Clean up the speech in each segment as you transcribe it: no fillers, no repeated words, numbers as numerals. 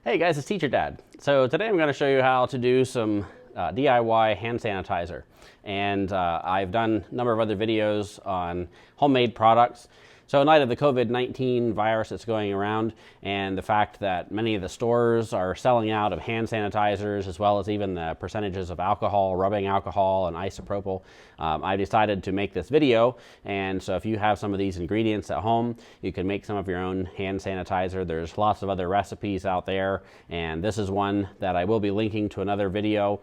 Hey guys, it's Teacher Dad. So today I'm going to show you how to do some DIY hand sanitizer. And I've done a number of other videos on homemade products. So in light of the COVID-19 virus that's going around and the fact that many of the stores are selling out of hand sanitizers, as well as even the percentages of alcohol, rubbing alcohol, and isopropyl, I decided to make this video. And so if you have some of these ingredients at home, you can make some of your own hand sanitizer. There's lots of other recipes out there, and this is one that I will be linking to another video.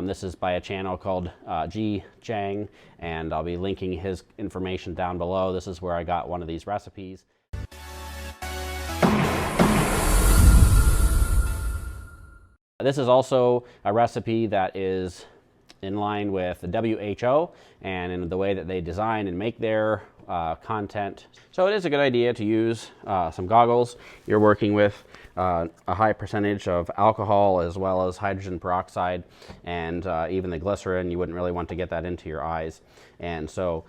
This is by a channel called G Chang, and I'll be linking his information down below. This is where I got one of these recipes. This is also a recipe that is in line with the WHO and in the way that they design and make their content. So it is a good idea to use some goggles. You're working with a high percentage of alcohol as well as hydrogen peroxide, and even the glycerin. You wouldn't really want to get that into your eyes. And so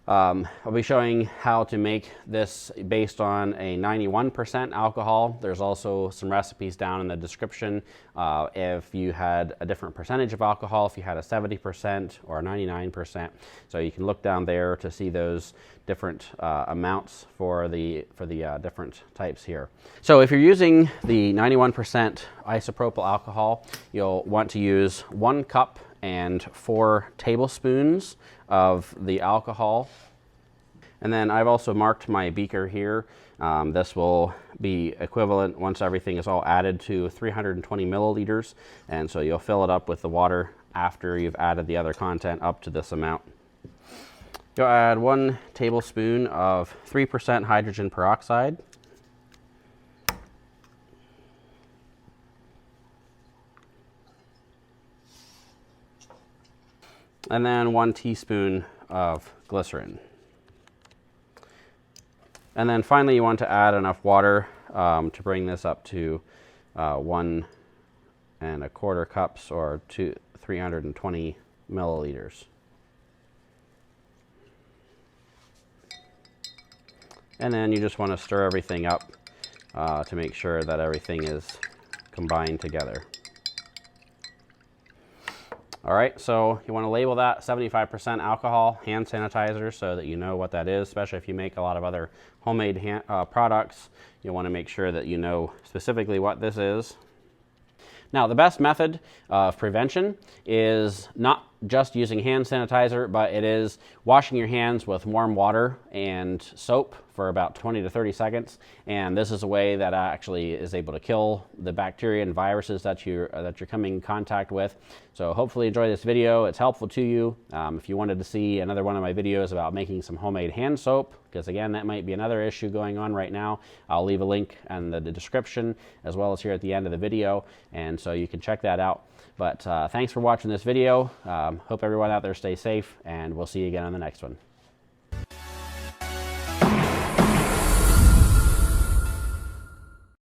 I'll be showing how to make this based on a 91% alcohol. There's also some recipes down in the description if you had a different percentage of alcohol, if you had a 70% or a 99%. So you can look down there to see those different amounts for the different types here. So if you're using the 91% isopropyl alcohol, you'll want to use 1 cup and 4 tablespoons of the alcohol. And then I've also marked my beaker here. This will be equivalent, once everything is all added, to 320 milliliters. And so you'll fill it up with the water after you've added the other content up to this amount. You'll add 1 tablespoon of 3% hydrogen peroxide. And then 1 teaspoon of glycerin. And then finally you want to add enough water to bring this up to 1 1/4 cups, or 320 milliliters. And then you just want to stir everything up to make sure that everything is combined together. All right, so you want to label that 75% alcohol hand sanitizer so that you know what that is, especially if you make a lot of other homemade products. You want to make sure that you know specifically what this is. Now, the best method of prevention is not just using hand sanitizer, but it is washing your hands with warm water and soap for about 20 to 30 seconds. And this is a way that actually is able to kill the bacteria and viruses that you're coming in contact with. So hopefully enjoy this video. It's helpful to you. If you wanted to see another one of my videos about making some homemade hand soap, because again, that might be another issue going on right now, I'll leave a link in the description as well as here at the end of the video, and so you can check that out. But thanks for watching this video. Hope everyone out there stays safe, and we'll see you again on the next one.